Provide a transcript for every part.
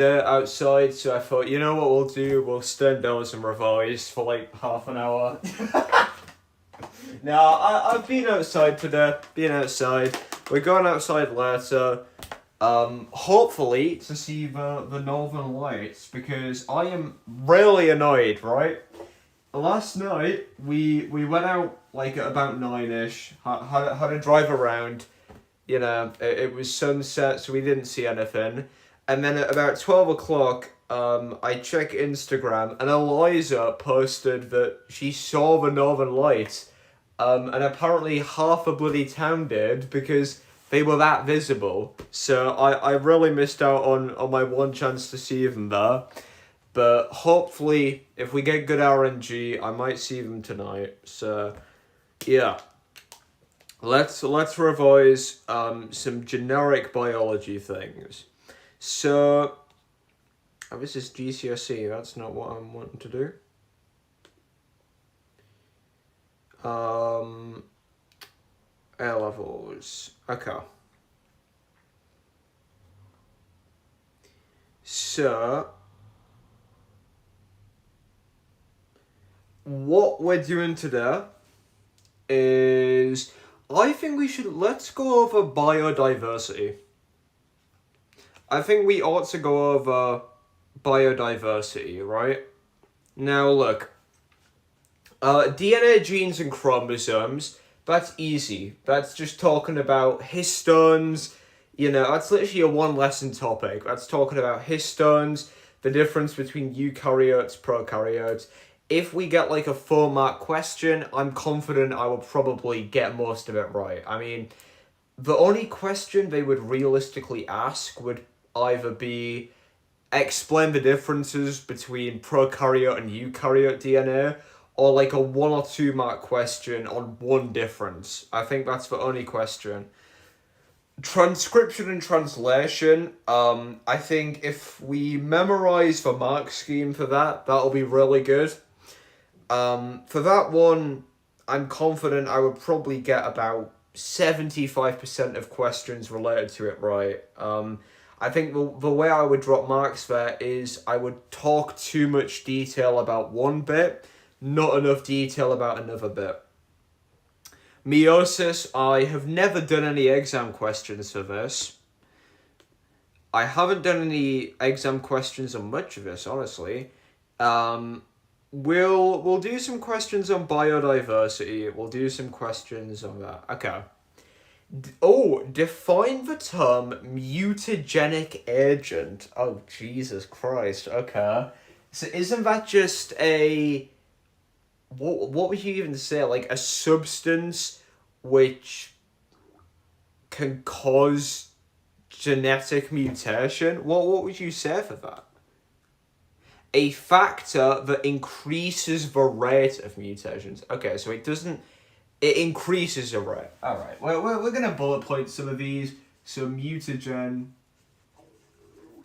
outside, so I thought, you know what we'll do? We'll stand down and revise for like half an hour. Now, I've been outside today, We're going outside later, hopefully to see the Northern Lights, because I am really annoyed, right? Last night, we went out like at about 9ish, had a drive around, it was sunset, so we didn't see anything. And then at about 12 o'clock, I check Instagram, and Eliza posted that she saw the Northern Lights. And apparently half a bloody town did, because they were that visible. So I really missed out on my one chance to see them there. But hopefully, if we get good RNG, I might see them tonight. So, yeah. Let's revise some generic biology things. So, this is GCSE. That's not what I'm wanting to do. A levels. Okay. So, what we're doing today is, I think let's go over biodiversity. I think we ought to go over biodiversity, right? Now look, DNA, genes, and chromosomes, that's easy. That's just talking about histones, that's literally a one lesson topic. That's talking about histones, the difference between eukaryotes, prokaryotes. If we get like a 4-mark question, I'm confident I will probably get most of it right. I mean, the only question they would realistically ask would either be explain the differences between prokaryote and eukaryote DNA, or like a 1 or 2 mark question on one difference. I think that's the only question. Transcription and translation, I think if we memorize the mark scheme for that, that'll be really good. For that one, I'm confident I would probably get about 75% of questions related to it right. I think the way I would drop marks there is I would talk too much detail about one bit, not enough detail about another bit. Meiosis, I have never done any exam questions for this. I haven't done any exam questions on much of this, honestly. We'll do some questions on biodiversity. We'll do some questions on that. Okay. Define the term mutagenic agent. Oh, Jesus Christ. Okay. So isn't that just a... What would you even say? Like a substance which can cause genetic mutation? What would you say for that? A factor that increases the rate of mutations. Okay, so it increases the rate. Alright, we're going to bullet point some of these. So mutagen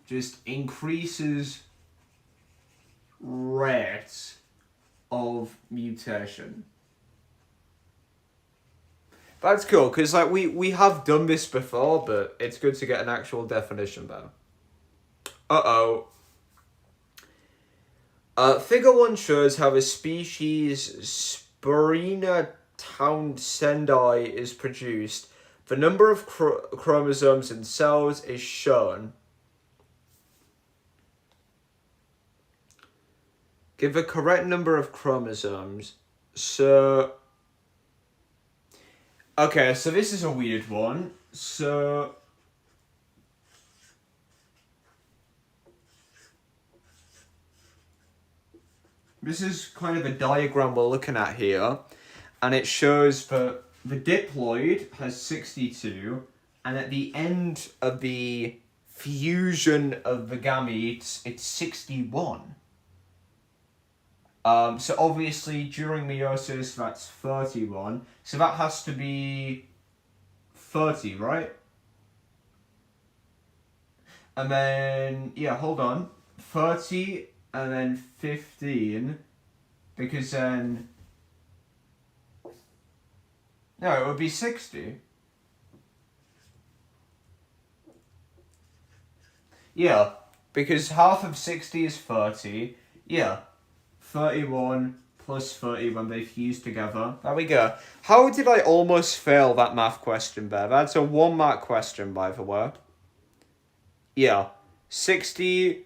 just increases rate of mutation. That's cool, because like we have done this before, but it's good to get an actual definition there. Figure 1 shows how the species Spirina townsendi is produced. The number of chromosomes in cells is shown. Give the correct number of chromosomes. So... Okay, so this is a weird one. So... This is kind of a diagram we're looking at here. And it shows that the diploid has 62. And at the end of the fusion of the gametes, it's 61. So obviously during meiosis, that's 31. So that has to be 30, right? And then, yeah, hold on. 30 and then 15, because then... No, it would be 60. Yeah. Because half of 60 is 30. Yeah. 31 plus 30 when they fuse together. There we go. How did I almost fail that math question, Bev? That's a 1 mark question, by the way. Yeah. 60,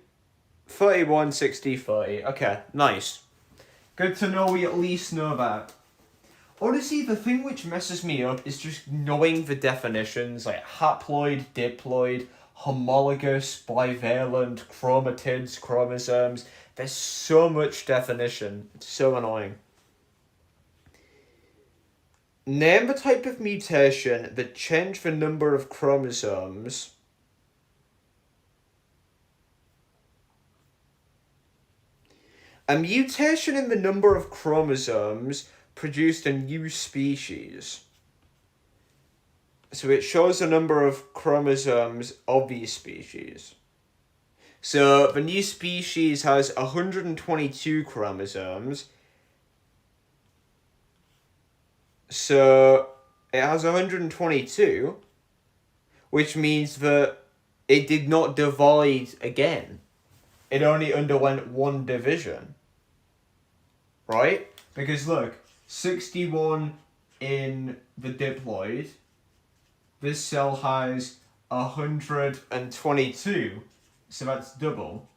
31, 60, 30. Okay, nice. Good to know we at least know that. Honestly, the thing which messes me up is just knowing the definitions, like haploid, diploid, homologous, bivalent, chromatids, chromosomes. There's so much definition. It's so annoying. Name the type of mutation that changed the number of chromosomes. A mutation in the number of chromosomes produced a new species. So it shows the number of chromosomes of these species. So the new species has 122 chromosomes. So it has 122, which means that it did not divide again. It only underwent one division. Right? Because look, 61 in the diploid. This cell has 122. So that's double.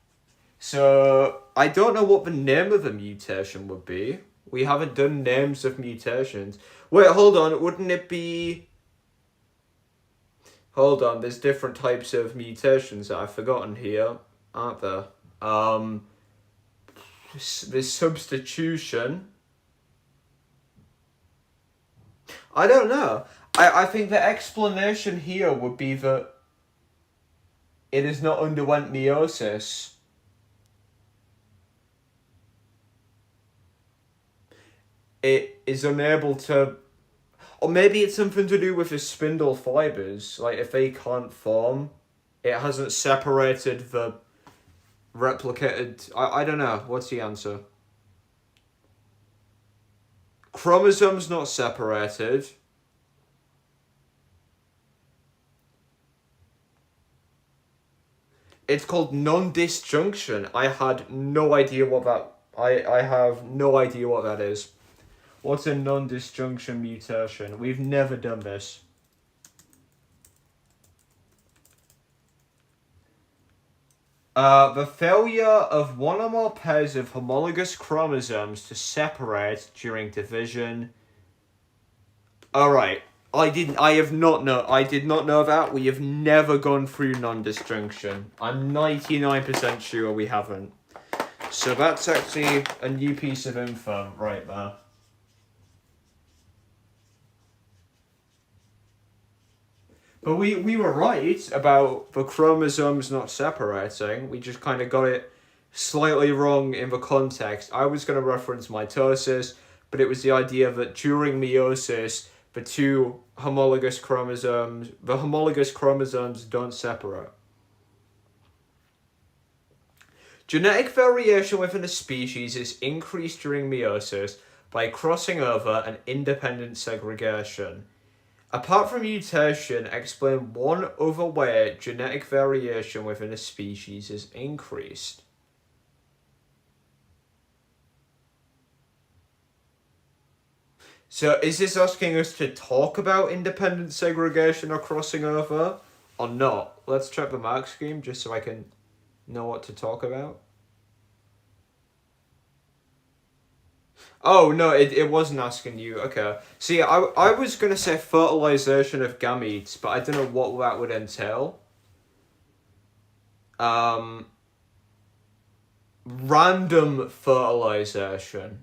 So I don't know what the name of the mutation would be. We haven't done names of mutations. Wait, hold on. Wouldn't it be... Hold on. There's different types of mutations that I've forgotten here, aren't there? There's substitution. I don't know. I think the explanation here would be that it has not underwent meiosis. It is unable to... Or maybe it's something to do with the spindle fibers. Like, if they can't form, it hasn't separated the replicated... I don't know. What's the answer? Chromosomes not separated. It's called non-disjunction. I had no idea what that... I have no idea what that is. What's a non-disjunction mutation? We've never done this. The failure of one or more pairs of homologous chromosomes to separate during division. Alright. I did not know that. We have never gone through non-disjunction. I'm 99% sure we haven't. So that's actually a new piece of info right there. But we were right about the chromosomes not separating. We just kind of got it slightly wrong in the context. I was going to reference mitosis, but it was the idea that during meiosis, the homologous chromosomes don't separate. Genetic variation within a species is increased during meiosis by crossing over and independent segregation. Apart from mutation, explain one other way genetic variation within a species is increased. So is this asking us to talk about independent segregation or crossing over or not? Let's check the mark scheme just so I can know what to talk about. Oh, no, it wasn't asking you. Okay. See, I was going to say fertilization of gametes, but I don't know what that would entail. Random fertilization.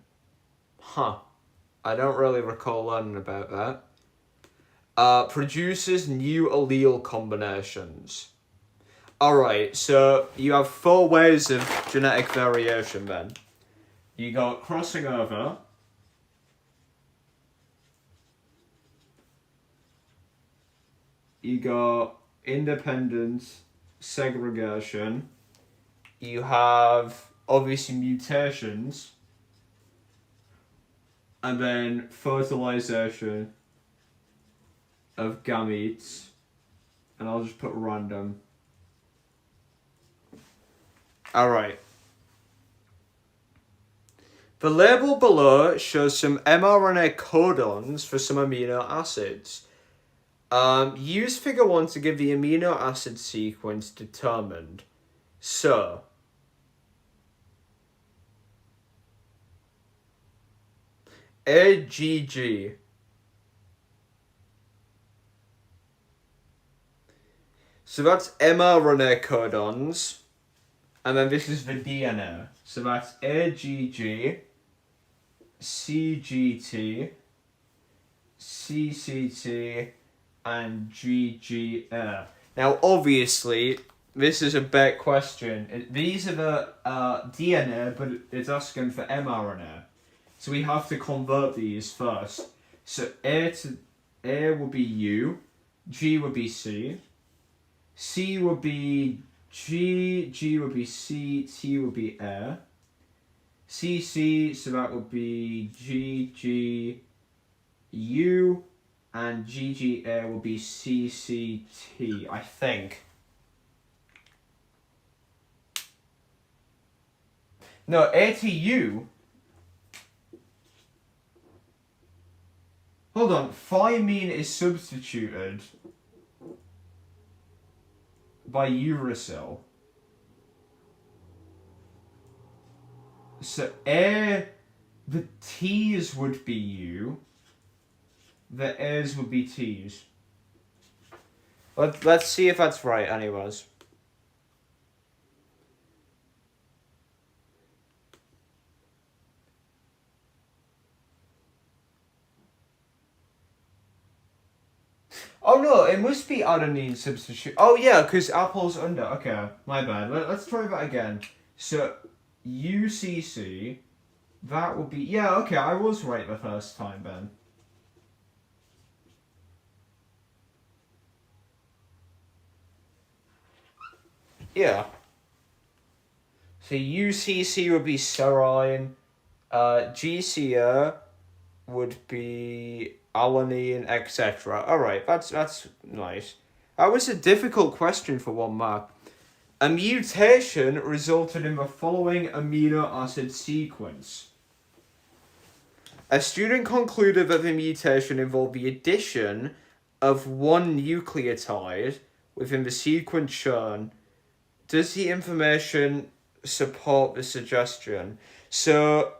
Huh. I don't really recall learning about that. Produces new allele combinations. Alright, so you have 4 ways of genetic variation then. You got crossing over. You got independent segregation. You have obviously mutations. And then fertilization of gametes. And I'll just put random. Alright. The label below shows some mRNA codons for some amino acids. Use figure 1 to give the amino acid sequence determined. So, AGG. So that's mRNA codons. And then this is the DNA. So that's AGG, CGT, CCT, and GGA. Now, obviously, this is a big question. These are the DNA, but it's asking for mRNA. So we have to convert these first. So A would be U, G would be C, C would be G, G would be C, T would be A, CC, so that would be GGU, and GGA will be CCT, I think. No, ATU. Hold on, thymine is substituted by uracil. So the T's would be U, the A's would be T's. Let's see if that's right anyways. Oh no, it must be adenine substitute. Oh yeah, because apple's under. Okay, my bad. Let's try that again. So, UCC, that would be... Yeah, okay, I was right the first time, Ben. Yeah. So UCC would be serine. GCA would be alanine, etc. Alright, that's nice. That was a difficult question for 1 mark. A mutation resulted in the following amino acid sequence. A student concluded that the mutation involved the addition of 1 nucleotide within the sequence shown. Does the information support the suggestion? So,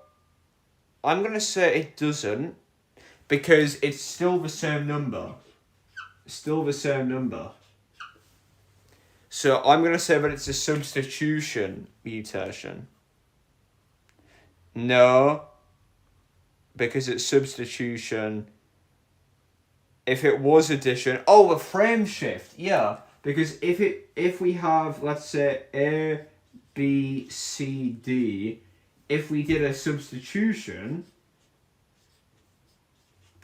I'm going to say it doesn't, because it's still the same number. Still the same number. So I'm going to say that it's a substitution mutation. No, because it's substitution. If it was addition, oh, a frame shift, yeah. Because if we have, let's say, A, B, C, D, if we did a substitution,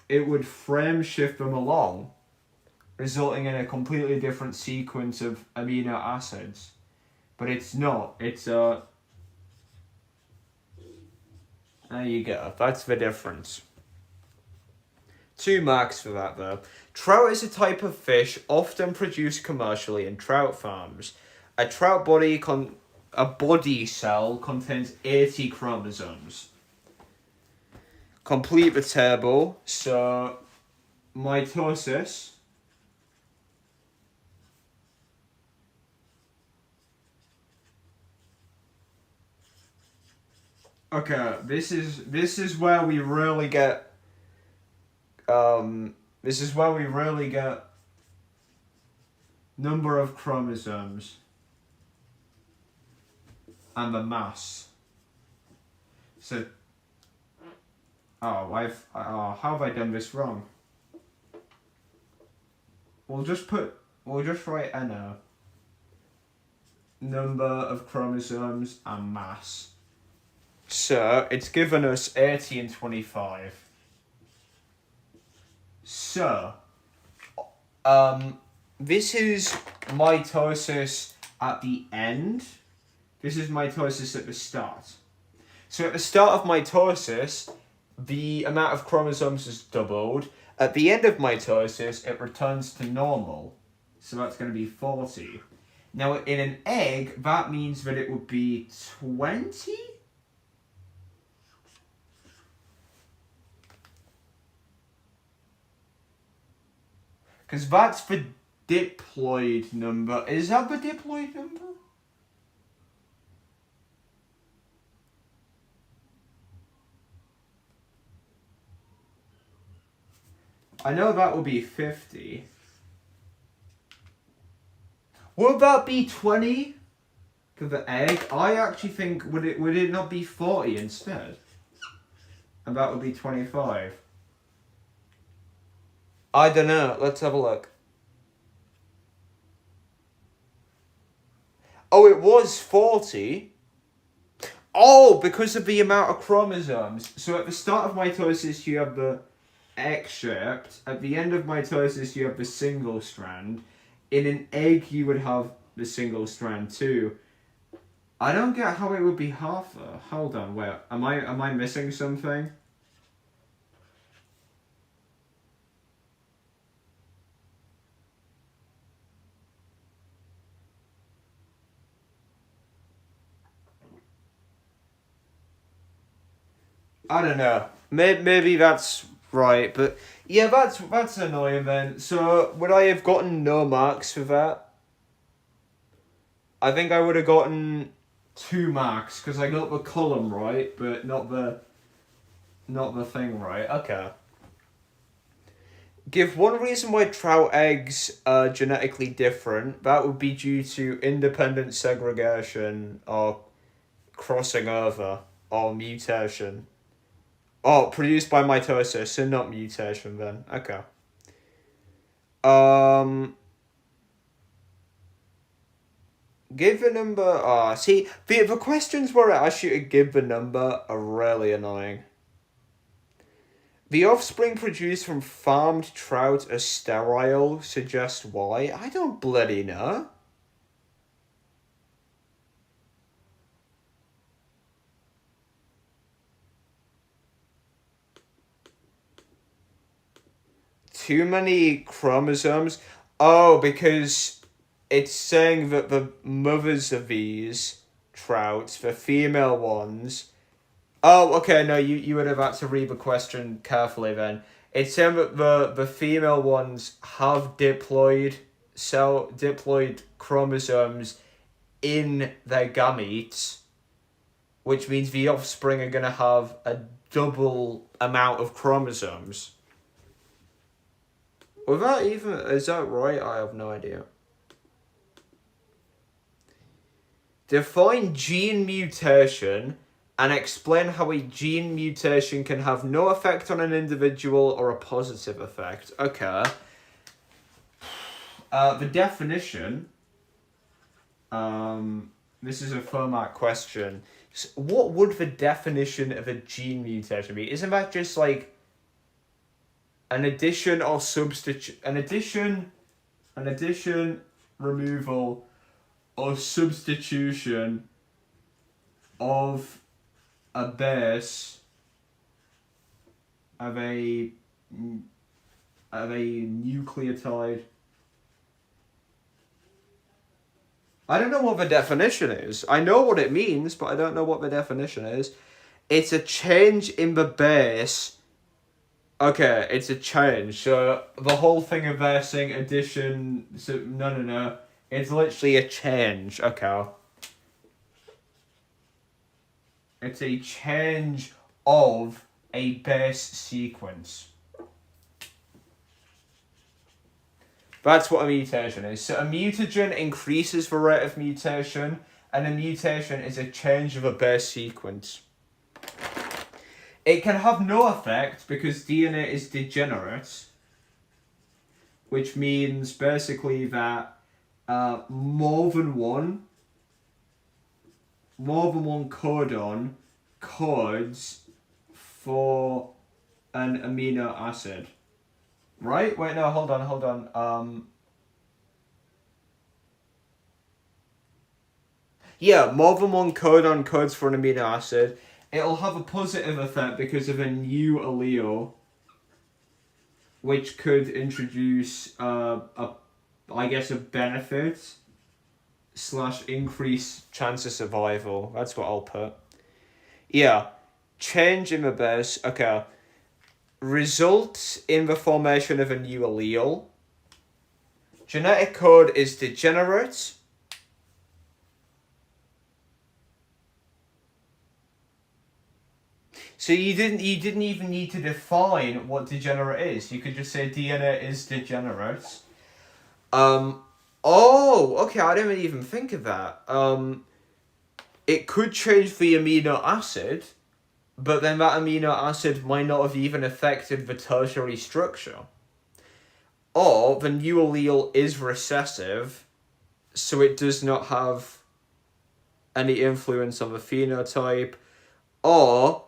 it would frame shift them along, resulting in a completely different sequence of amino acids. But it's not. It's a... There you go. That's the difference. 2 marks for that, though. Trout is a type of fish often produced commercially in trout farms. A trout body cell contains 80 chromosomes. Complete the table. So, mitosis. Okay, this is where we really get number of chromosomes and the mass. So how have I done this wrong? We'll just write NO. Number of chromosomes and mass. So, it's given us 80 and 25. So, this is mitosis at the end. This is mitosis at the start. So, at the start of mitosis, the amount of chromosomes is doubled. At the end of mitosis, it returns to normal. So, that's going to be 40. Now, in an egg, that means that it would be 20? Because that's the diploid number. Is that the diploid number? I know that would be 50. Would that be 20 for the egg? I actually think, would it not be 40 instead? And that would be 25. I don't know. Let's have a look. Oh, it was 40. Oh, because of the amount of chromosomes. So at the start of mitosis, you have the X-shaped. At the end of mitosis, you have the single strand. In an egg, you would have the single strand too. I don't get how it would be half though. Hold on, wait. Am I missing something? I don't know. Maybe that's right, but yeah, that's annoying then. So would I have gotten no marks for that? I think I would have gotten 2 marks because I got the column right, but not the thing right. Okay. Give one reason why trout eggs are genetically different. That would be due to independent segregation or crossing over or mutation. Oh, produced by mitosis, so not mutation then. Okay. Give the number. See, the questions where I ask you to give the number are really annoying. The offspring produced from farmed trout are sterile. Suggest why? I don't bloody know. Too many chromosomes? Oh, because it's saying that the mothers of these trouts, the female ones. Oh, okay, no, you would have had to read the question carefully then. It's saying that the female ones have diploid chromosomes in their gametes, which means the offspring are gonna have a double amount of chromosomes. Is that right? I have no idea. Define gene mutation and explain how a gene mutation can have no effect on an individual or a positive effect. Okay. The definition. This is a Fermat question. What would the definition of a gene mutation be? Isn't that just like an addition or substitute, an addition, removal, or substitution of a base of a nucleotide? I don't know what the definition is. I know what it means, but I don't know what the definition is. It's a change in the base. Okay, it's a change. So the whole thing of there saying addition. So no. It's literally a change. Okay. It's a change of a base sequence. That's what a mutation is. So a mutagen increases the rate of mutation, and a mutation is a change of a base sequence. It can have no effect because DNA is degenerate, which means basically that more than one codon codes for an amino acid. Right? Wait, no, hold on. Yeah, more than one codon codes for an amino acid. It'll have a positive effect because of a new allele, which could introduce a benefit. / increase chance of survival. That's what I'll put. Yeah. Change in the base. Okay. Results in the formation of a new allele. Genetic code is degenerate. So you didn't even need to define what degenerate is. You could just say DNA is degenerate. Oh, okay, I didn't even think of that. It could change the amino acid, but then that amino acid might not have even affected the tertiary structure. Or the new allele is recessive, so it does not have any influence on the phenotype, or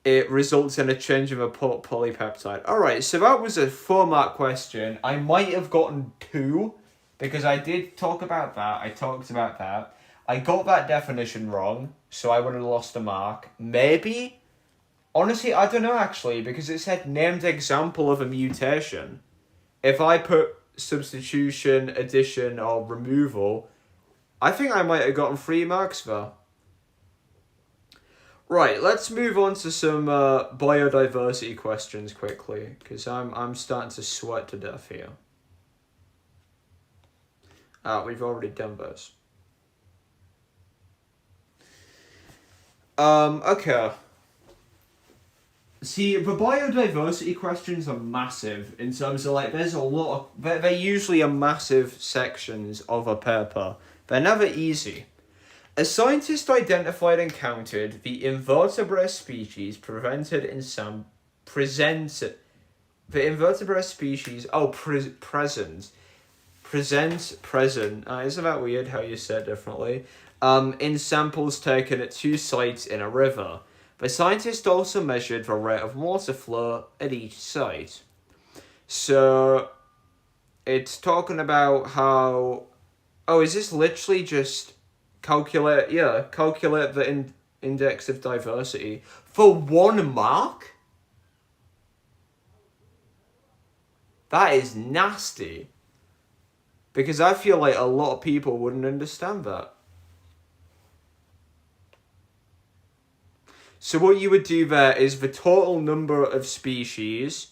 it results in a change of a polypeptide. Alright, so that was a 4-mark question. I might have gotten 2, because I did talk about that. I talked about that. I got that definition wrong, so I would have lost a mark. Maybe? Honestly, I don't know actually, because it said named example of a mutation. If I put substitution, addition, or removal, I think I might have gotten 3 marks there. Right, let's move on to some biodiversity questions quickly, because I'm starting to sweat to death here. We've already done those. Okay. See, the biodiversity questions are massive in terms of, like, there's a lot of... They're usually a massive sections of a paper. They're never easy. A scientist identified and counted the invertebrate species present. Isn't that weird how you said differently? In samples taken at 2 sites in a river. The scientist also measured the rate of water flow at each site. So, it's talking about how... Oh, is this literally just calculate the index of diversity for 1 mark? That is nasty. Because I feel like a lot of people wouldn't understand that. So what you would do there is the total number of species,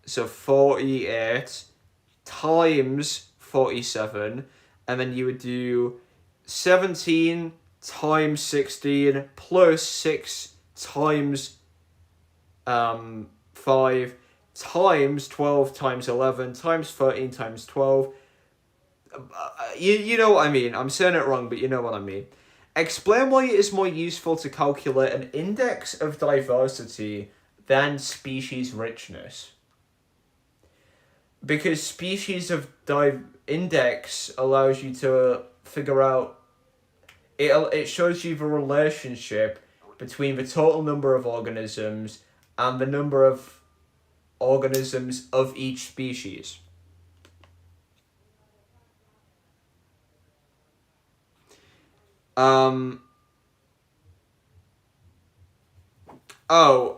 so 48 times 47, and then you would do 17 times 16 plus 6 times 5 times 12 times 11 times 13 times 12. You know what I mean. I'm saying it wrong, but you know what I mean. Explain why it is more useful to calculate an index of diversity than species richness. Because species of index allows you to figure out... It shows you the relationship between the total number of organisms and the number of organisms of each species.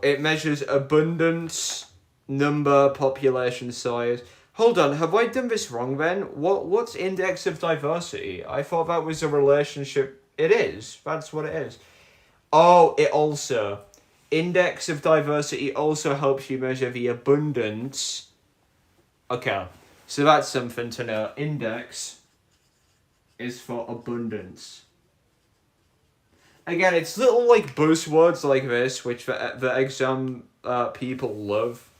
It measures abundance, number, population size. Hold on, have I done this wrong then? What's index of diversity? I thought that was a relationship. It is. That's what it is. Oh, it also... Index of diversity also helps you measure the abundance. Okay, so that's something to know. Index is for abundance. Again, it's little like buzzwords like this, which the exam people love.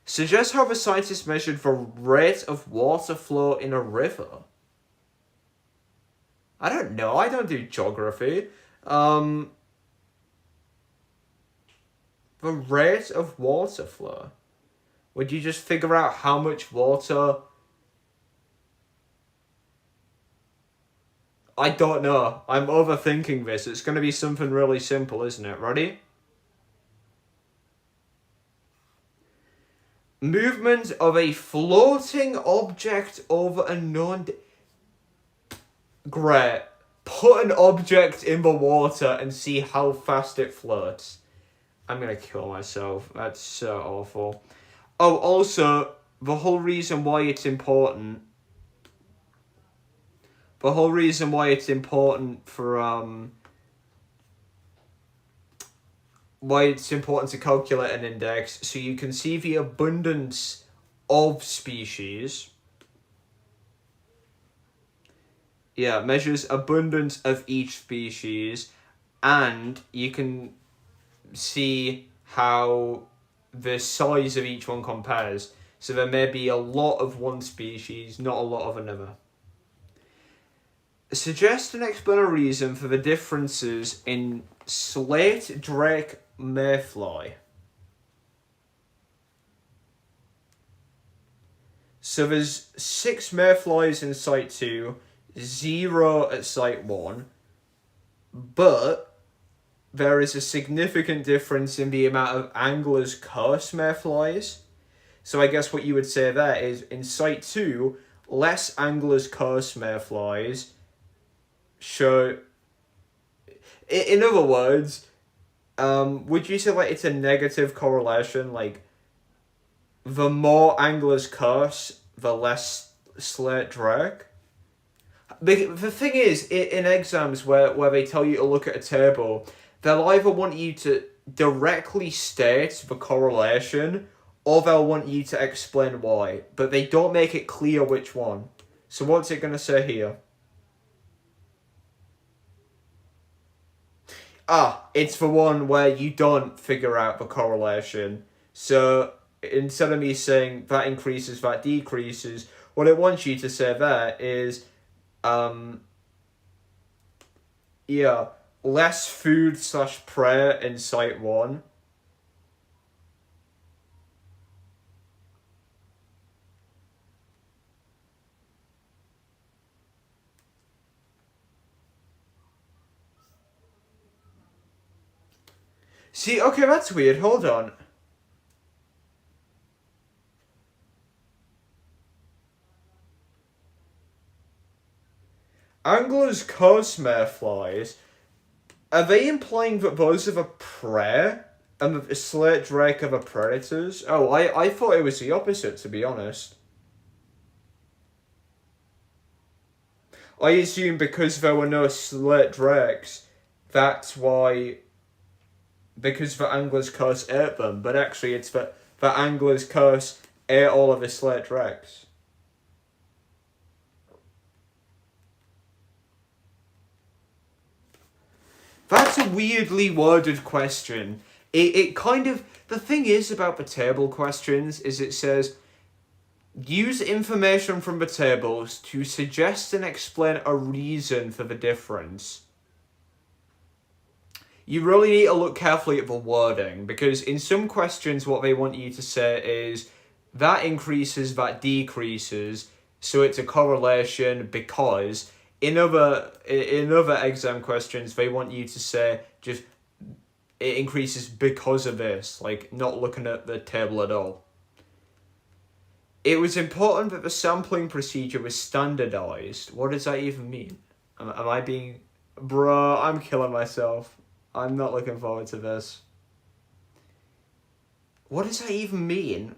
Suggest how the scientists measured the rate of water flow in a river. I don't know. I don't do geography. The rate of water flow. Would you just figure out how much water... I don't know. I'm overthinking this. It's going to be something really simple, isn't it? Ready? Movement of a floating object over a known... Great. Put an object in the water and see how fast it floats. I'm going to kill myself. That's so awful. Oh, also, the whole reason why it's important... The whole reason why it's important for why it's important to calculate an index, so you can see the abundance of species. Yeah, measures abundance of each species, and you can see how the size of each one compares. So there may be a lot of one species, not a lot of another. Suggest and explain a reason for the differences in slate drake mayfly. So there's 6 mayflies in site 2, 0 at site 1, but there is a significant difference in the amount of Angler's Curse mayflies. So I guess what you would say there is, in site 2, less Angler's Curse mayflies show... In other words, would you say like it's a negative correlation? Like, the more Angler's Curse, the less slate drake? The thing is, in exams where they tell you to look at a table, they'll either want you to directly state the correlation, or they'll want you to explain why, but they don't make it clear which one. So what's it going to say here? It's the one where you don't figure out the correlation. So instead of me saying that increases, that decreases, what it wants you to say there is, less food/prey in site 1. See, okay, that's weird. Hold on. Angler's Curse mayflies, are they implying that those are the prey and that the slate drake are the predators? Oh, I thought it was the opposite, to be honest. I assume because there were no slate drakes, that's why... Because the Angler's Curse ate them, but actually it's that the Angler's Curse ate all of the slate drakes. That's a weirdly worded question. It kind of... The thing is about the table questions is it says, use information from the tables to suggest and explain a reason for the difference. You really need to look carefully at the wording, because in some questions what they want you to say is, that increases, that decreases, so it's a correlation because... In other exam questions, they want you to say just it increases because of this, like not looking at the table at all. It was important that the sampling procedure was standardized. What does that even mean? Am I being... Bruh, I'm killing myself. I'm not looking forward to this. What does that even mean?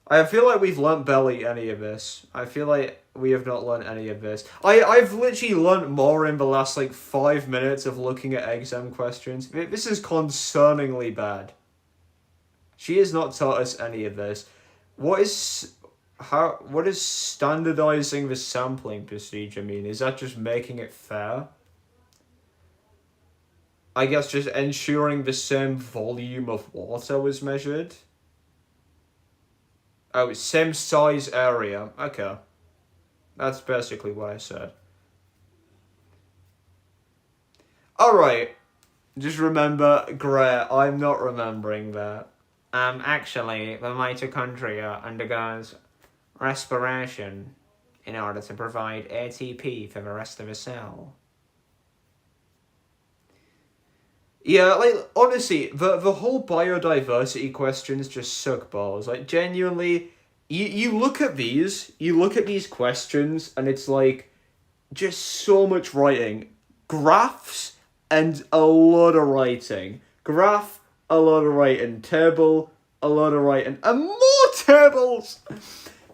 I feel like we've learnt barely any of this. I feel like we have not learnt any of this. I've literally learnt more in the last, 5 minutes of looking at exam questions. This is concerningly bad. She has not taught us any of this. What is standardizing the sampling procedure mean? Is that just making it fair? I guess just ensuring the same volume of water was measured? Oh, it's same size area. Okay. That's basically what I said. Alright. Just remember, great, I'm not remembering that. Actually, the mitochondria undergoes respiration in order to provide ATP for the rest of the cell. Yeah, honestly, the whole biodiversity questions just suck balls. Genuinely, you look at these questions, and it's just so much writing. Graphs and a lot of writing. Graph, a lot of writing. Table, a lot of writing. And more tables!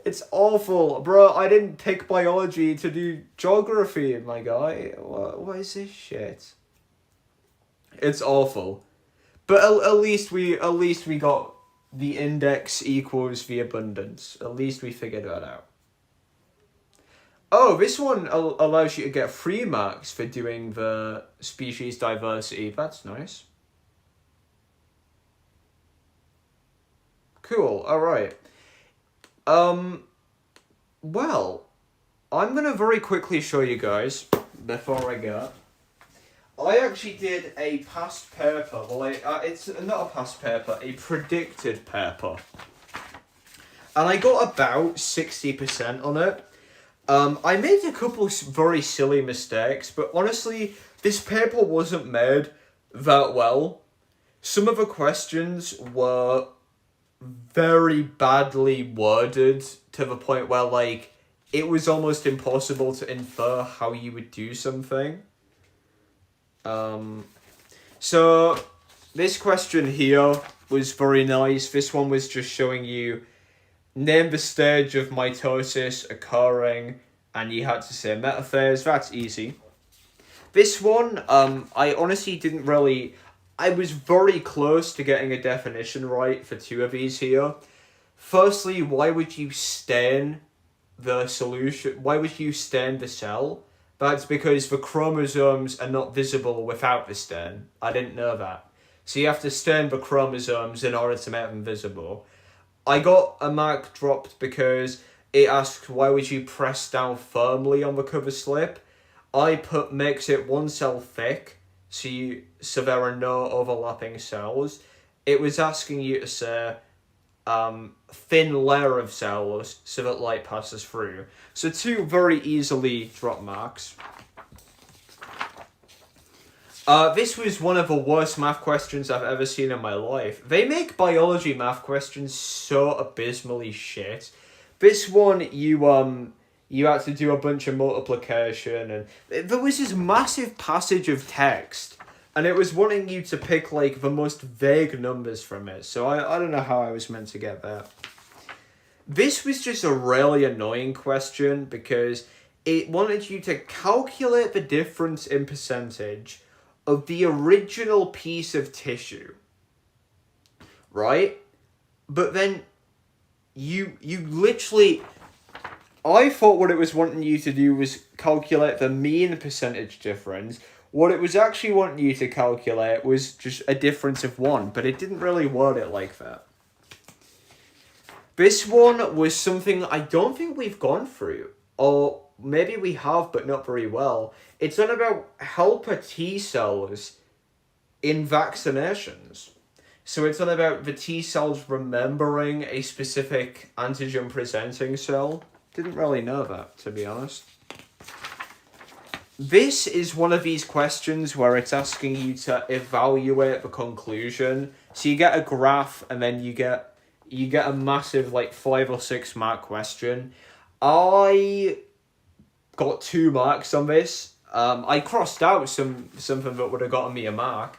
It's awful. Bro, I didn't pick biology to do geography, my guy. What is this shit? It's awful. But at least we got the index equals the abundance. At least we figured that out. Oh, this one allows you to get 3 marks for doing the species diversity. That's nice. Cool, alright. Well, I'm gonna very quickly show you guys, before I go. I actually did a past paper, well, it's not a past paper, a predicted paper. And I got about 60% on it. I made a couple of very silly mistakes, but honestly, this paper wasn't made that well. Some of the questions were very badly worded to the point where, like, it was almost impossible to infer how you would do something. So, this question here was very nice. This one was just showing you, name the stage of mitosis occurring, and you had to say metaphase. That's easy. This one, I honestly didn't really... I was very close to getting a definition right for 2 of these here. Firstly, why would you stain the solution? Why would you stain the cell? That's because the chromosomes are not visible without the stain. I didn't know that. So you have to stain the chromosomes in order to make them visible. I got a mark dropped because it asked why would you press down firmly on the cover slip. I put makes it 1 cell thick, so there are no overlapping cells. It was asking you to say thin layer of cells so that light passes through. So 2 very easily dropped marks. This was one of the worst math questions I've ever seen in my life. They make biology math questions so abysmally shit. This one, you had to do a bunch of multiplication, and there was this massive passage of text, and it was wanting you to pick, like, the most vague numbers from it, so I don't know how I was meant to get that. This was just a really annoying question, because it wanted you to calculate the difference in percentage of the original piece of tissue, right? But then you literally... I thought what it was wanting you to do was calculate the mean percentage difference. What it was actually wanting you to calculate was just a difference of 1, but it didn't really word it like that. This one was something I don't think we've gone through, or maybe we have, but not very well. It's on about helper T cells in vaccinations. So it's on about the T cells remembering a specific antigen presenting cell. Didn't really know that, to be honest. This is one of these questions where it's asking you to evaluate the conclusion. So you get a graph, and then you get a massive, like, 5 or 6 mark question. I got 2 marks on this. I crossed out something that would have gotten me a mark.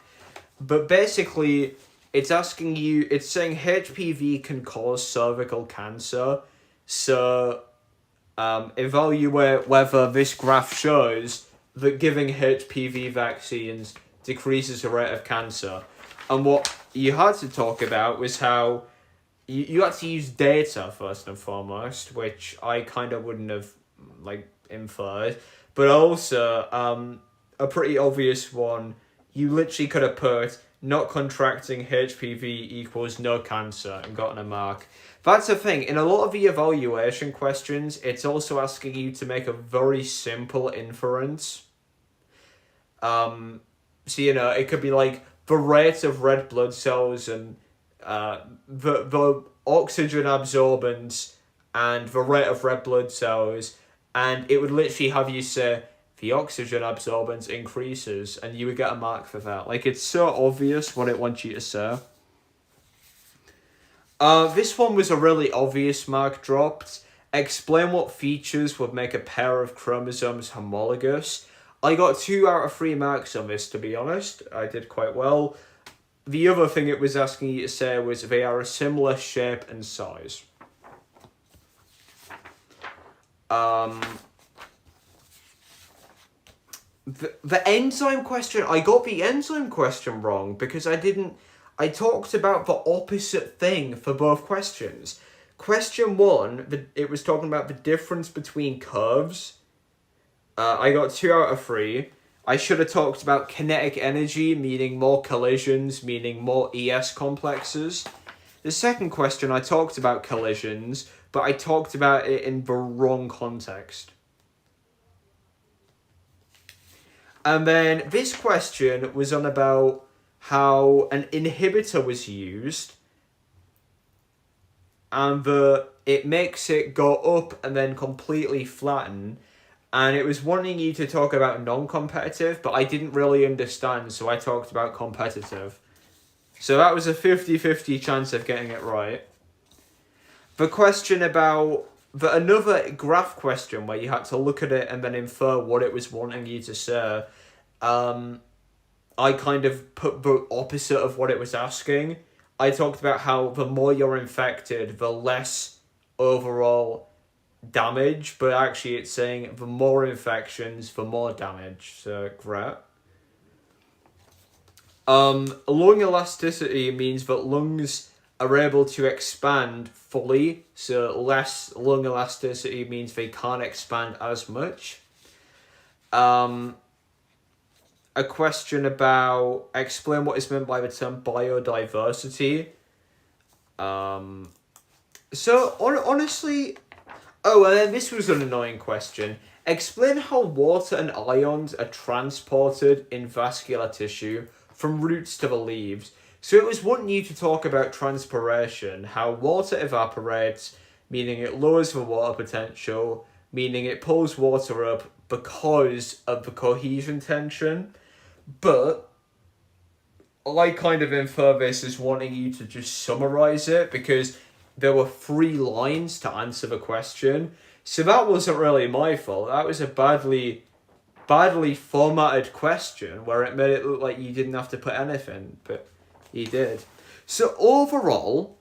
But basically, it's asking you, it's saying HPV can cause cervical cancer. So evaluate whether this graph shows that giving HPV vaccines decreases the rate of cancer. And what you had to talk about was how you had to use data first and foremost, which I kind of wouldn't have, like, inferred. But also, a pretty obvious one, you literally could have put not contracting HPV equals no cancer and gotten a mark. That's the thing, in a lot of the evaluation questions, it's also asking you to make a very simple inference. So, you know, it could be like the rate of red blood cells and the oxygen absorbance and the rate of red blood cells, and it would literally have you say the oxygen absorbance increases, and you would get a mark for that. Like, it's so obvious what it wants you to say. This one was a really obvious mark dropped. Explain what features would make a pair of chromosomes homologous. I got 2 out of 3 marks on this, to be honest. I did quite well. The other thing it was asking you to say was they are a similar shape and size. The enzyme question, I got the enzyme question wrong because I talked about the opposite thing for both questions. Question 1, it was talking about the difference between curves. I got 2 out of 3. I should have talked about kinetic energy, meaning more collisions, meaning more ES complexes. The second question, I talked about collisions, but I talked about it in the wrong context. And then this question was on about how an inhibitor was used and it makes it go up and then completely flatten. And it was wanting you to talk about non-competitive, but I didn't really understand, so I talked about competitive. So that was a 50-50 chance of getting it right. The question about another graph question where you had to look at it and then infer what it was wanting you to say. I kind of put the opposite of what it was asking. I talked about how the more you're infected, the less overall damage, but actually it's saying the more infections, the more damage. So great. Lung elasticity means that lungs are able to expand fully, so less lung elasticity means they can't expand as much. A question about explain what is meant by the term biodiversity. Honestly, and then this was an annoying question. Explain how water and ions are transported in vascular tissue from roots to the leaves. So it was wanting you to talk about transpiration, how water evaporates, meaning it lowers the water potential, meaning it pulls water up because of the cohesion tension. But I kind of infer this as wanting you to just summarize it because there were 3 lines to answer the question. So that wasn't really my fault. That was a badly formatted question where it made it look like you didn't have to put anything, but you did. So overall,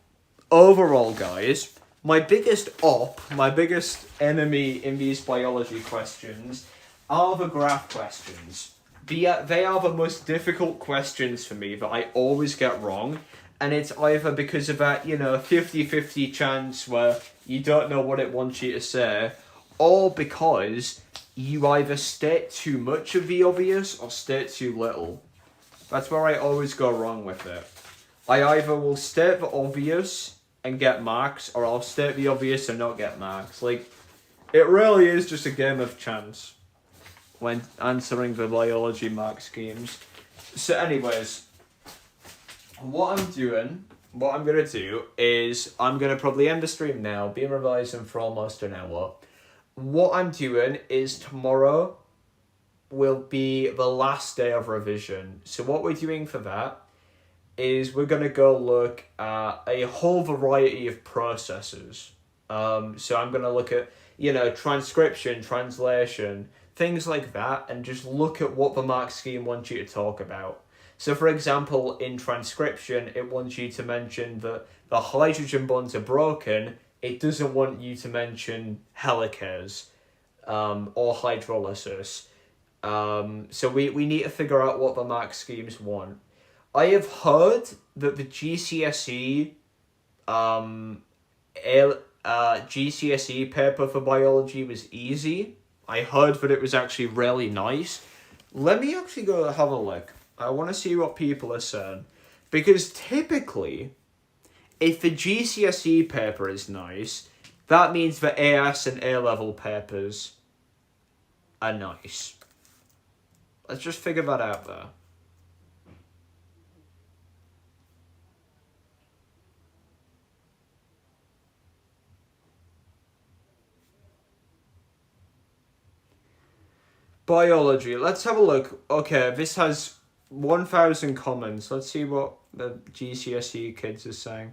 guys, my biggest enemy in these biology questions are the graph questions. They are the most difficult questions for me that I always get wrong, and it's either because of that, 50-50 chance where you don't know what it wants you to say, or because you either state too much of the obvious or state too little. That's where I always go wrong with it. I either will state the obvious and get marks, or I'll state the obvious and not get marks. Like, it really is just a game of chance when answering the biology mark schemes. So anyways, what I'm going to do is I'm going to probably end the stream now, been revising for almost an hour. What I'm doing is tomorrow will be the last day of revision. So what we're doing for that is we're going to go look at a whole variety of processes. So I'm going to look at, transcription, translation, things like that, and just look at what the mark scheme wants you to talk about. So for example, in transcription, it wants you to mention that the hydrogen bonds are broken. It doesn't want you to mention helicase or hydrolysis. So we need to figure out what the mark schemes want. I have heard that the GCSE GCSE paper for biology was easy. I heard that it was actually really nice. Let me actually go have a look. I want to see what people are saying. Because typically, if the GCSE paper is nice, that means the AS and A-level papers are nice. Let's just figure that out there. Biology, let's have a look. Okay, this has 1,000 comments. Let's see what the GCSE kids are saying.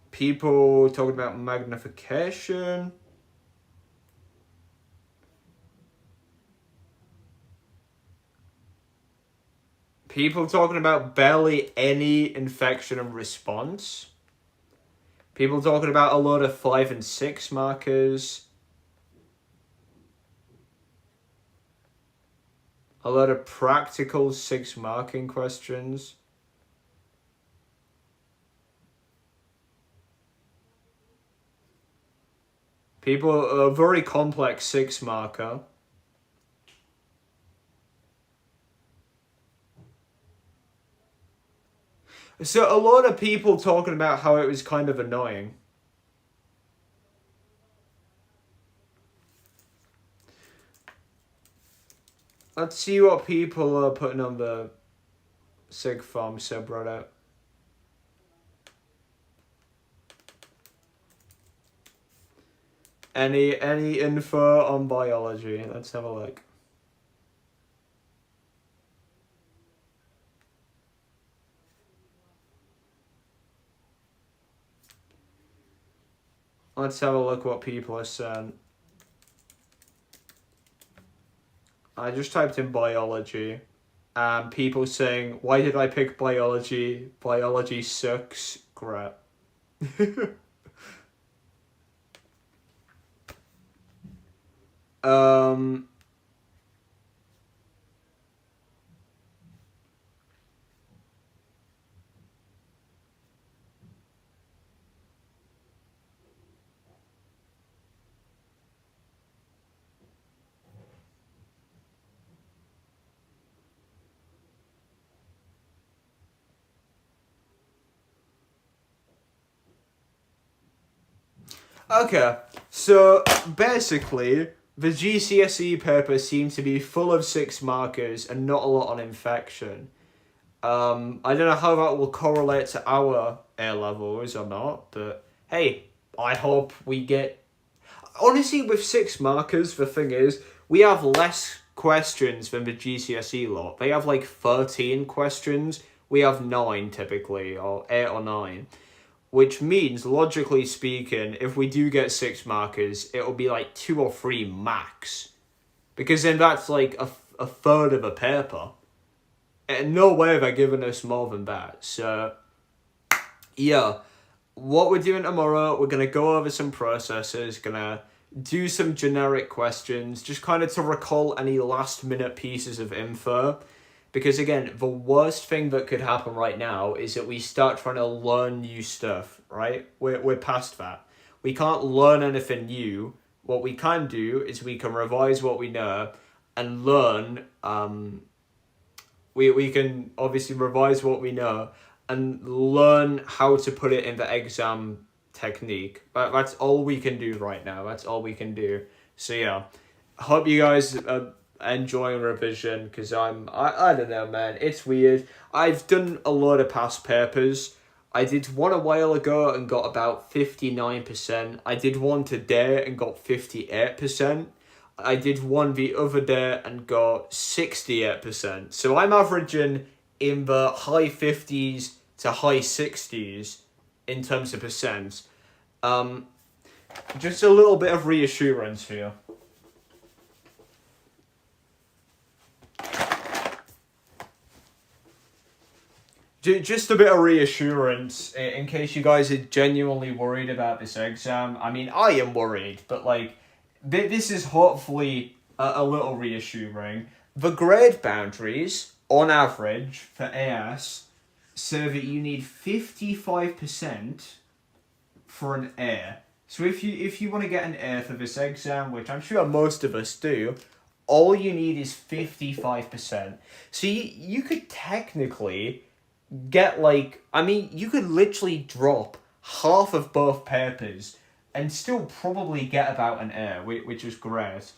People talking about magnification. People talking about barely any infection and response. People talking about a lot of 5 and 6 markers. A lot of practical 6 marking questions. People, a very complex 6 marker. So a lot of people talking about how it was kind of annoying. Let's see what people are putting on the SigFarm subreddit. Any info on biology? Let's have a look. Let's have a look what people are saying. I just typed in biology. And people saying, why did I pick biology? Biology sucks. Great. Okay, so basically, the GCSE paper seemed to be full of 6 markers and not a lot on infection. I don't know how that will correlate to our A levels or not, but hey, I hope we get. Honestly, with 6 markers, the thing is, we have less questions than the GCSE lot. They have like 13 questions. We have 9 typically, or 8 or 9. Which means, logically speaking, if we do get 6 markers, it'll be like 2 or 3 max. Because then that's like a third of a paper. And no way they're giving us more than that. So, yeah. What we're doing tomorrow, we're going to go over some processes, going to do some generic questions, just kind of to recall any last minute pieces of info. Because again, the worst thing that could happen right now is that we start trying to learn new stuff, right? We're past that. We can't learn anything new. What we can do is we can revise what we know and learn. We can obviously revise what we know and learn how to put it in the exam technique. That's all we can do right now. That's all we can do. So yeah, hope you guys enjoying revision, because I don't know, man, it's weird. I've done a lot of past papers. I did one a while ago and got about 59%. I did one today and got 58%. I did one the other day and got 68%. So I'm averaging in the high 50s to high 60s in terms of percent. Just a little bit of reassurance here. Just a bit of reassurance in case you guys are genuinely worried about this exam. I mean, I am worried, but like, this is hopefully a little reassuring. The grade boundaries, on average, for AS, say that you need 55% for an A. So if you want to get an A for this exam, which I'm sure most of us do, all you need is 55%. So you could technically get like, I mean, you could literally drop half of both papers and still probably get about an A, which is great.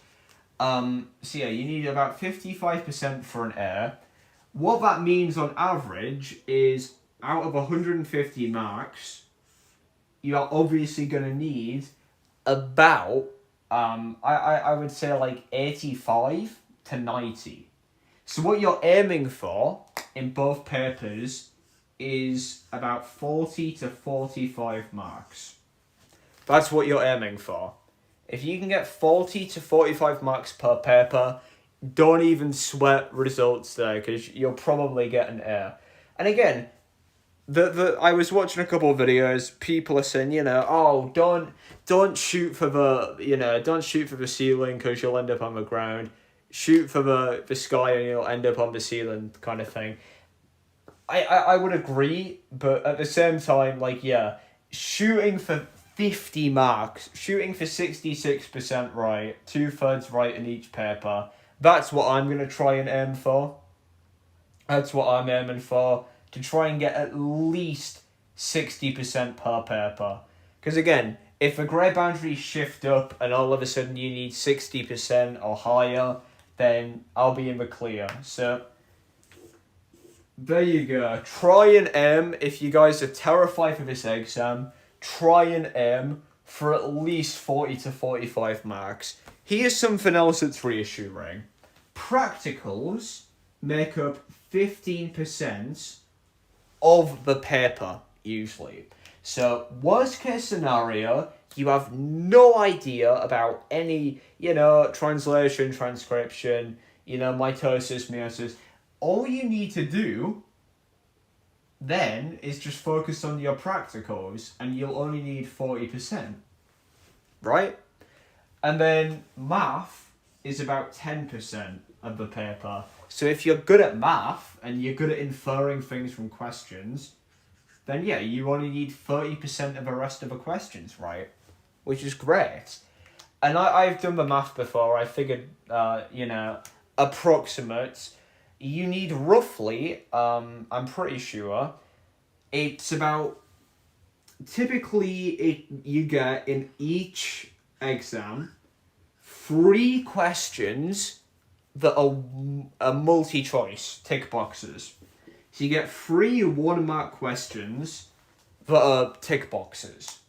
So yeah, you need about 55% for an A. What that means on average is out of 150 marks, you are obviously going to need about, I would say like 85 to 90. So what you're aiming for in both papers is about 40 to 45 marks. That's what you're aiming for. If you can get 40 to 45 marks per paper, don't even sweat results there, because you'll probably get an A. And again, I was watching a couple of videos, people are saying, oh, don't shoot for the ceiling, because you'll end up on the ground. Shoot for the sky and you'll end up on the ceiling, kind of thing. I would agree, but at the same time, like, yeah, shooting for 50 marks, shooting for 66% right, 2/3 right in each paper, that's what I'm going to try and aim for. That's what I'm aiming for, to try and get at least 60% per paper. Because again, if the grade boundaries shift up and all of a sudden you need 60% or higher, then I'll be in the clear. So there you go. Try and aim, if you guys are terrified for this exam, try and aim for at least 40 to 45 marks. Here's something else that's reassuring. Practicals make up 15% of the paper, usually. So, worst case scenario, you have no idea about any, translation, transcription, mitosis, meiosis. All you need to do then is just focus on your practicals, and you'll only need 40%. Right? And then math is about 10% of the paper. So if you're good at math and you're good at inferring things from questions, then yeah, you only need 30% of the rest of the questions, right? Which is great. And I've done the math before. I figured, approximate. You need roughly, I'm pretty sure, it's about, typically you get in each exam 3 questions that are multi-choice, tick boxes. So you get 3 1-mark questions that are tick boxes.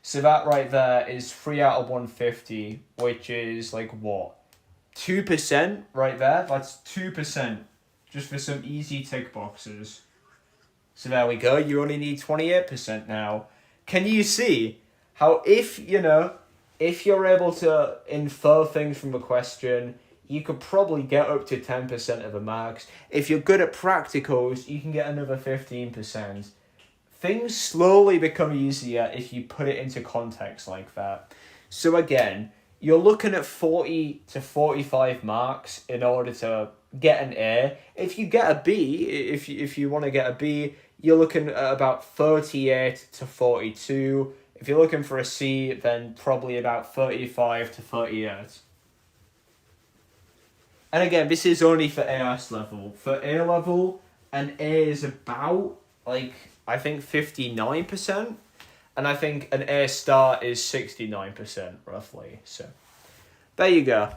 So that right there is 3 out of 150, which is like what? 2% right there? That's 2% just for some easy tick boxes. So there we go, you only need 28% now. Can you see how if you're able to infer things from a question, you could probably get up to 10% of the marks. If you're good at practicals, you can get another 15%. Things slowly become easier if you put it into context like that. So again, you're looking at 40 to 45 marks in order to get an A. If you get a B, if you want to get a B, you're looking at about 38 to 42. If you're looking for a C, then probably about 35 to 38. And again, this is only for AS level. For A level, an A is about, I think 59%. And I think an A star is 69%, roughly. So, there you go.